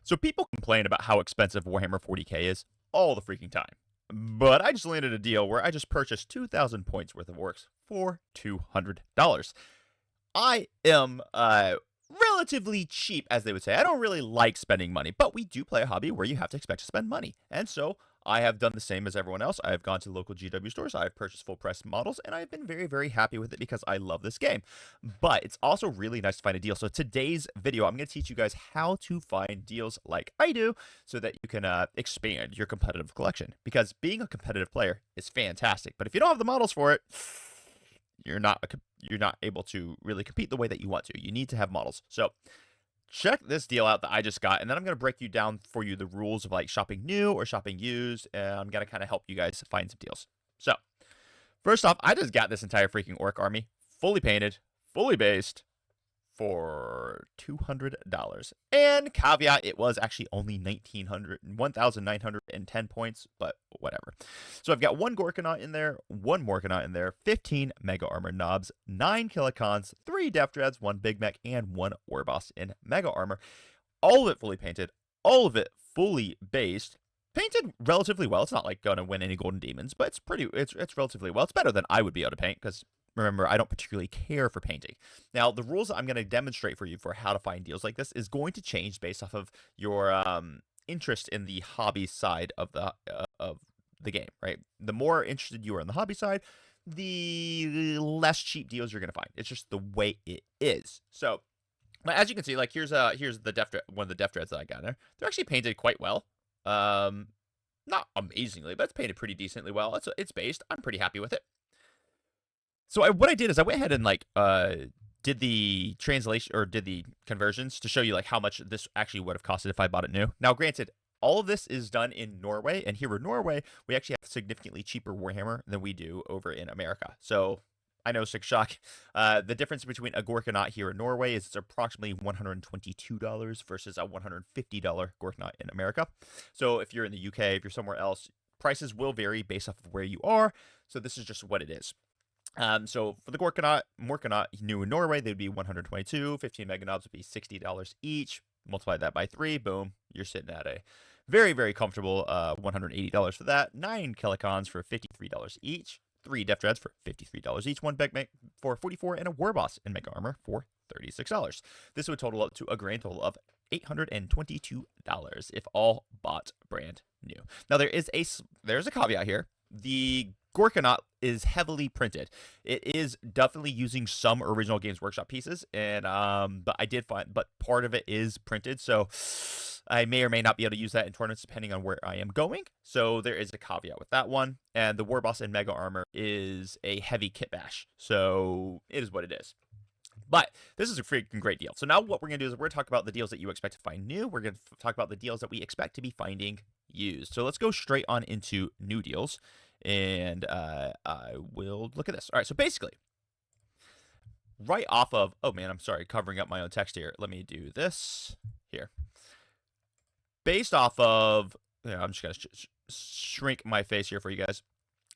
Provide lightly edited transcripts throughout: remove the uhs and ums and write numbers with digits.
So people complain about how expensive Warhammer 40k is all the freaking time. But I just landed a deal where I just purchased 2,000 points worth of orcs for $200. I am relatively cheap, as they would say. I don't really like spending money, but we do play a hobby where you have to expect to spend money. And so I have done the same as everyone else. I have gone to local GW stores, I've purchased full price models, and I've been very, very happy with it because I love this game. But it's also really nice to find a deal. So today's video, I'm going to teach you guys how to find deals like I do so that you can expand your competitive collection. Because being a competitive player is fantastic, but if you don't have the models for it, you're not able to really compete the way that you want to. You need to have models. So check this deal out that I just got, and then I'm going to break you down for you the rules of like shopping new or shopping used, and I'm going to kind of help you guys find some deals. So first off, I just got this entire freaking orc army, fully painted, fully based, for $200. And caveat, it was actually only 1,910 points, but whatever. So I've got one Gorkanaut in there, one Morkanaut in there, 15 Mega Armor Knobs, 9 Killicons, 3 Death Dreads, 1 Big Mech, and 1 Warboss in Mega Armor. All of it fully painted, all of it fully based. Painted relatively well. It's not like gonna win any golden demons, but it's relatively well. It's better than I would be able to paint because remember, I don't particularly care for painting. Now, the rules that I'm going to demonstrate for you for how to find deals like this is going to change based off of your interest in the hobby side of the game, right? The more interested you are in the hobby side, the less cheap deals you're going to find. It's just the way it is. So, as you can see, like here's the one of the Death Dreads that I got there. They're actually painted quite well. Not amazingly, but it's painted pretty decently well. It's based. I'm pretty happy with it. So what I did is I went ahead and like did the translation or did the conversions to show you like how much this actually would have costed if I bought it new. Now, granted, all of this is done in Norway, and here in Norway, we actually have significantly cheaper Warhammer than we do over in America. So I know, sick shock. The difference between a Gorkanaut here in Norway is it's approximately $122 versus a $150 Gorkanaut in America. So if you're in the UK, if you're somewhere else, prices will vary based off of where you are. So this is just what it is. So for the Morkanaut new in Norway, they'd be 122. 15 Mega Knobs would be $60 each. Multiply that by 3, boom, you're sitting at a very, very comfortable $180 for that. 9 Killicons for $53 each. 3 Death Dreads for $53 each. 1 Big Mech for $44, and a Warboss in Mega Armor for $36. This would total up to a grand total of $822 if all bought brand new. Now there's a caveat here. The Gorkanaut is heavily printed. It is definitely using some original Games Workshop pieces, and but part of it is printed, so I may or may not be able to use that in tournaments depending on where I am going. So there is a caveat with that one. And the Warboss in Mega Armor is a heavy kit bash, so it is what it is. But this is a freaking great deal. So now what we're going to do is we're going to talk about the deals that you expect to find new. We're going to talk about the deals that we expect to be finding used. So let's go straight on into new deals. And I will look at this. All right, so basically, right off of, oh man, I'm sorry, covering up my own text here. Let me do this here. Based off of, I'm just going to shrink my face here for you guys.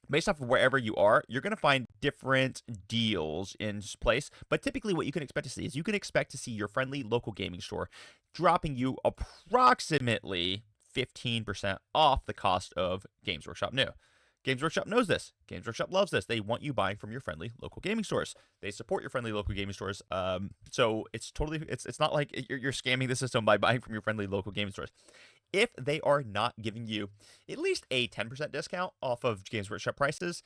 Based off of wherever you are, you're going to find different deals in place. But typically what you can expect to see is you can expect to see your friendly local gaming store dropping you approximately 15% off the cost of Games Workshop new. Games Workshop knows this. Games Workshop loves this. They want you buying from your friendly local gaming stores. They support your friendly local gaming stores. So it's not like you're scamming the system by buying from your friendly local gaming stores. If they are not giving you at least a 10% discount off of Games Workshop prices,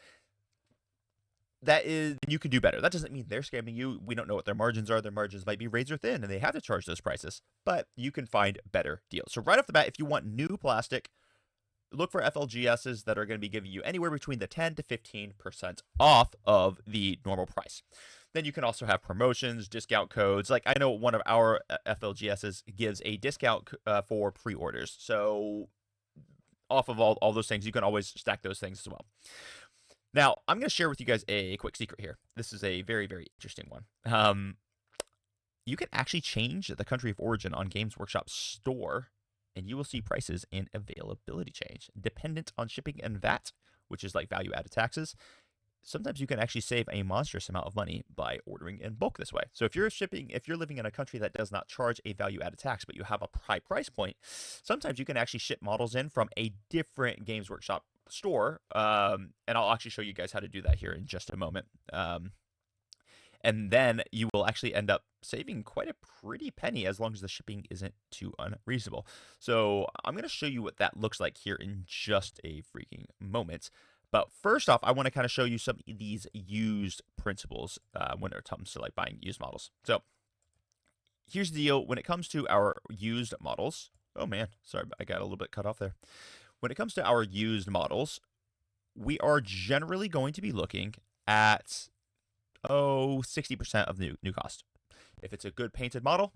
you can do better. That doesn't mean they're scamming you. We don't know what their margins are. Their margins might be razor thin, and they have to charge those prices. But you can find better deals. So right off the bat, if you want new plastic, look for FLGSs that are going to be giving you anywhere between the 10 to 15% off of the normal price. Then you can also have promotions, discount codes. Like I know one of our FLGSs gives a discount for pre-orders. So off of all those things, you can always stack those things as well. Now, I'm going to share with you guys a quick secret here. This is a very, very interesting one. You can actually change the country of origin on Games Workshop store, and you will see prices and availability change dependent on shipping and VAT, which is like value-added taxes. sometimes you can actually save a monstrous amount of money by ordering in bulk this way. So if you're living in a country that does not charge a value-added tax, but you have a high price point, sometimes you can actually ship models in from a different Games Workshop store. And I'll actually show you guys how to do that here in just a moment. And then you will actually end up saving quite a pretty penny as long as the shipping isn't too unreasonable. So I'm going to show you what that looks like here in just a freaking moment. But first off, I want to kind of show you some of these used principles when it comes to like buying used models. So here's the deal. When it comes to our used models, oh man, sorry, I got a little bit cut off there. When it comes to our used models, we are generally going to be looking at 60% of new cost. If it's a good painted model,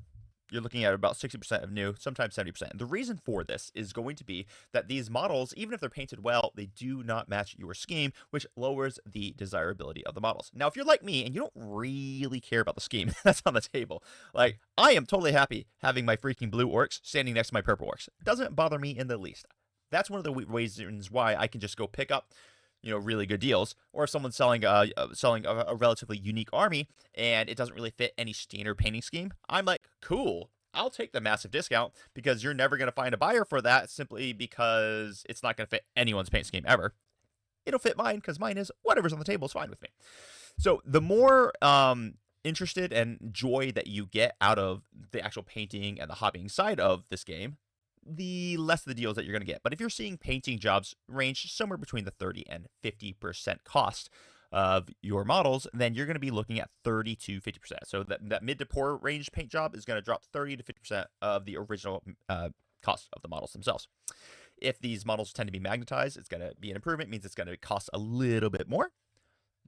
you're looking at about 60% of new, sometimes 70%. The reason for this is going to be that these models, even if they're painted well, they do not match your scheme, which lowers the desirability of the models. Now, if you're like me and you don't really care about the scheme that's on the table, like I am totally happy having my freaking blue orcs standing next to my purple orcs. It doesn't bother me in the least. That's one of the reasons why I can just go pick up really good deals. Or if someone's selling a relatively unique army and it doesn't really fit any standard painting scheme, I'm like, cool, I'll take the massive discount because you're never going to find a buyer for that simply because it's not going to fit anyone's paint scheme ever. It'll fit mine because mine is whatever's on the table is fine with me. So the more interested and joy that you get out of the actual painting and the hobbying side of this game, the less of the deals that you're going to get. But if you're seeing painting jobs range somewhere between the 30 and 50% cost of your models, then you're going to be looking at 30 to 50%. So that mid to poor range paint job is going to drop 30 to 50% of the original cost of the models themselves. If these models tend to be magnetized, it's going to be an improvement. It means it's going to cost a little bit more.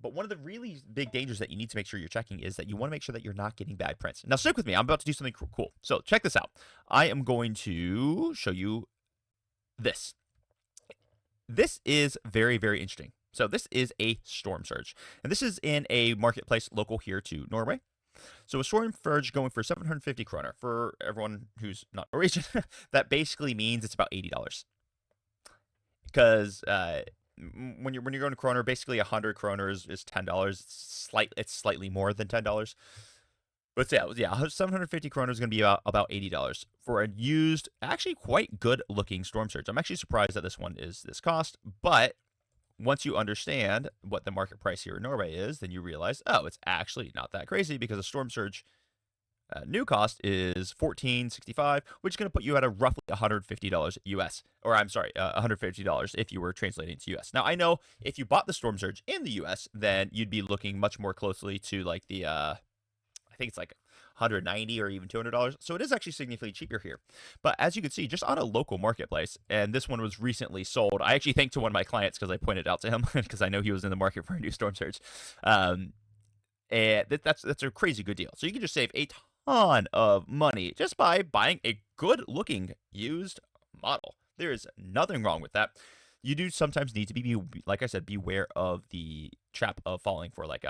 But one of the really big dangers that you need to make sure you're checking is that you want to make sure that you're not getting bad prints. Now, stick with me. I'm about to do something cool. So check this out. I am going to show you this. This is very, very interesting. So this is a Storm Surge. And this is in a marketplace local here to Norway. So a Storm Surge going for 750 kroner. For everyone who's not Norwegian, that basically means it's about $80. Because when you're going to kroner, basically 100 kroner is $10. It's slightly more than $10. But yeah, 750 kroner is going to be about $80 for a used, actually quite good looking Storm Surge. I'm actually surprised that this one is this cost, but once you understand what the market price here in Norway is, then you realize, oh, it's actually not that crazy because a Storm Surge new cost is $14.65, which is going to put you at a roughly $150 US, or I'm sorry, $150 if you were translating to US. Now, I know if you bought the Storm Surge in the US, then you'd be looking much more closely to like the, I think it's like $190 or even $200. So it is actually significantly cheaper here. But as you can see, just on a local marketplace, and this one was recently sold. I actually thanked to one of my clients because I pointed out to him because I know he was in the market for a new Storm Surge. And that's a crazy good deal. So you can just save a ton of money just by buying a good looking used model. There is nothing wrong with that. You do sometimes need to be, like I said, beware of the trap of falling for like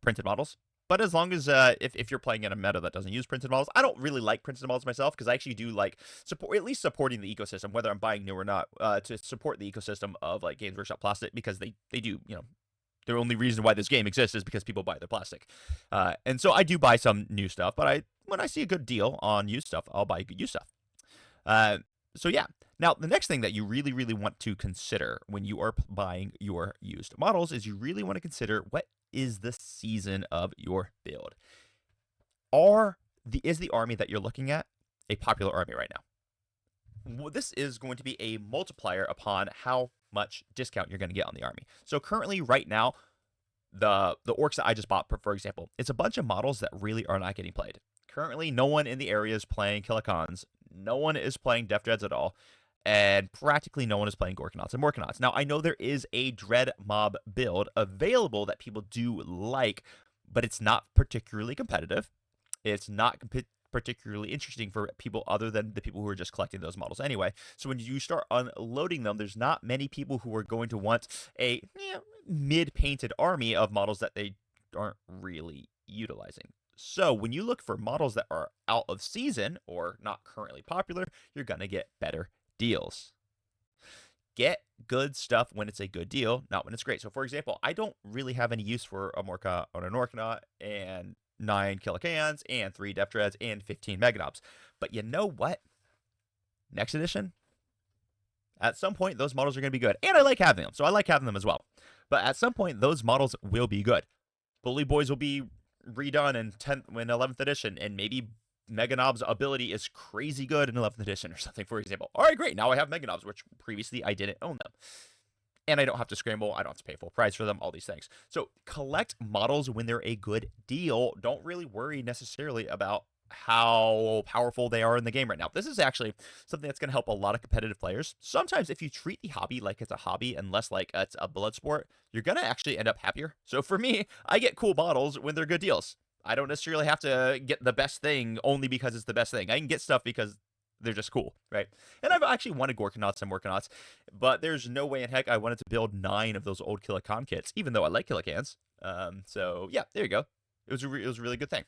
printed models. But as long as if you're playing in a meta that doesn't use printed models, I don't really like printed models myself because I actually do like at least supporting the ecosystem, whether I'm buying new or not, to support the ecosystem of like Games Workshop plastic because they do, the only reason why this game exists is because people buy their plastic. And so I do buy some new stuff, but when I see a good deal on used stuff, I'll buy good used stuff. So yeah. Now, the next thing that you really, really want to consider when you are buying your used models is you really want to consider what is the season of your build. Is the army that you're looking at a popular army right now? Well, this is going to be a multiplier upon how much discount you're going to get on the army. So currently, right now, the orcs that I just bought, for example, it's a bunch of models that really are not getting played. Currently, no one in the area is playing Killikons. No one is playing Death Dreads at all. And practically no one is playing Gorkanauts and Morkanauts. Now, I know there is a Dread Mob build available that people do like, but it's not particularly competitive. It's not particularly interesting for people other than the people who are just collecting those models anyway. So when you start unloading them, there's not many people who are going to want a mid-painted army of models that they aren't really utilizing. So when you look for models that are out of season or not currently popular, you're going to get better deals. get good stuff when it's a good deal, not when it's great. So, for example, I don't really have any use for a Morka on an Orkanaut and 9 kilocans and 3 depth dreads and 15 meganobs. But you know what? Next edition, at some point, those models are going to be good. And I like having them, so I like having them as well. But at some point, those models will be good. Bully Boys will be redone in 11th edition, and maybe Meganob's ability is crazy good in 11th edition or something, for example. All right, great. Now I have Meganobs, which previously I didn't own them. And I don't have to scramble. I don't have to pay full price for them, all these things. So collect models when they're a good deal. Don't really worry necessarily about how powerful they are in the game right now. This is actually something that's going to help a lot of competitive players. Sometimes if you treat the hobby like it's a hobby and less like it's a blood sport, you're going to actually end up happier. So for me, I get cool models when they're good deals. I don't necessarily have to get the best thing only because it's the best thing. I can get stuff because they're just cool, right? And I've actually wanted Gorkanauts and Morkanauts, but there's no way in heck I wanted to build 9 of those old Kilocan kits, even though I like Kilocans. So yeah, there you go. It was a really good thing.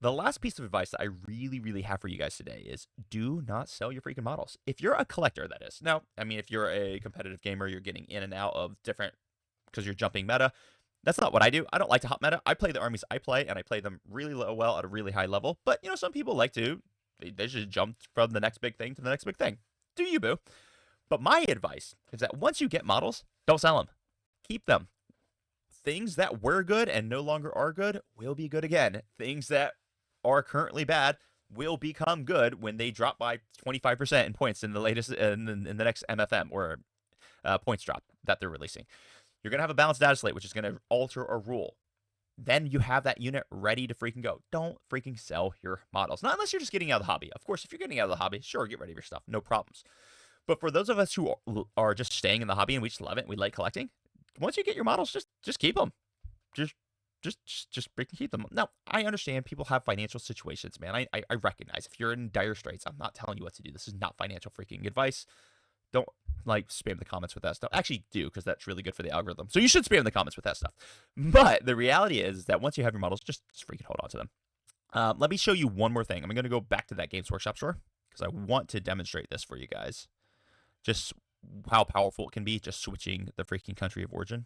The last piece of advice that I really have for you guys today is do not sell your freaking models. If you're a collector, that is. Now, I mean, if you're a competitive gamer, you're getting in and out of different, because you're jumping meta. That's not what I do. I don't like to hop meta. I play the armies I play, and I play them really well at a really high level. But, you know, some people like to. They just jump from the next big thing to the next big thing. Do you, boo? But my advice is that once you get models, don't sell them. Keep them. Things that were good and no longer are good will be good again. Things that are currently bad will become good when they drop by 25% in points in the latest in the next MFM or points drop that they're releasing. You're gonna have a balanced data slate, which is gonna alter a rule. Then you have that unit ready to freaking go. Don't freaking sell your models, not unless you're just getting out of the hobby. Of course, if you're getting out of the hobby, sure, get rid of your stuff, no problems. But for those of us who are just staying in the hobby and we just love it, we like collecting. Once you get your models, just keep them. Just freaking keep them. Now, I understand people have financial situations, man. I recognize if you're in dire straits, I'm not telling you what to do. This is not financial freaking advice. Don't like spam the comments with that stuff. Actually, do, because that's really good for the algorithm. So you should spam the comments with that stuff. But the reality is that once you have your models, just freaking hold on to them. Let me show you one more thing. I'm going to go back to that Games Workshop store because I want to demonstrate this for you guys. Just how powerful it can be just switching the freaking country of origin.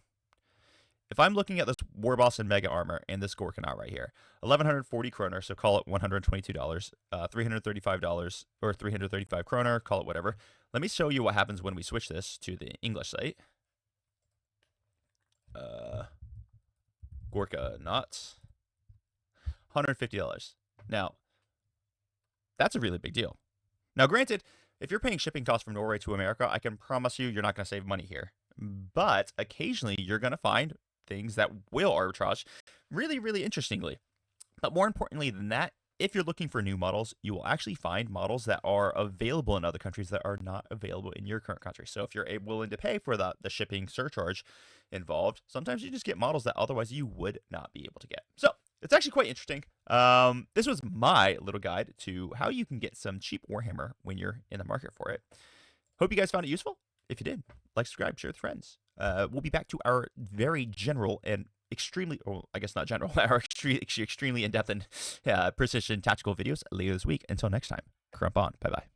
If I'm looking at this War Boss and Mega Armor and this Gorkanaut right here, 1,140 kroner, so call it $122, $335 or 335 kroner, call it whatever. Let me show you what happens when we switch this to the English site. Gorkanaut, $150. Now, that's a really big deal. Now, granted, if you're paying shipping costs from Norway to America, I can promise you you're not going to save money here. But occasionally, you're going to find things that will arbitrage really interestingly. But more importantly than that, if you're looking for new models, you will actually find models that are available in other countries that are not available in your current country. So if you're willing to pay for the shipping surcharge involved, sometimes you just get models that otherwise you would not be able to get. So it's actually quite interesting. This was my little guide to how you can get some cheap Warhammer when you're in the market for it. Hope you guys found it useful. If you did, like, subscribe, share with friends. We'll be back to our very general and extremely, well, I guess not general, our extremely in-depth and precision tactical videos later this week. Until next time, crump on. Bye-bye.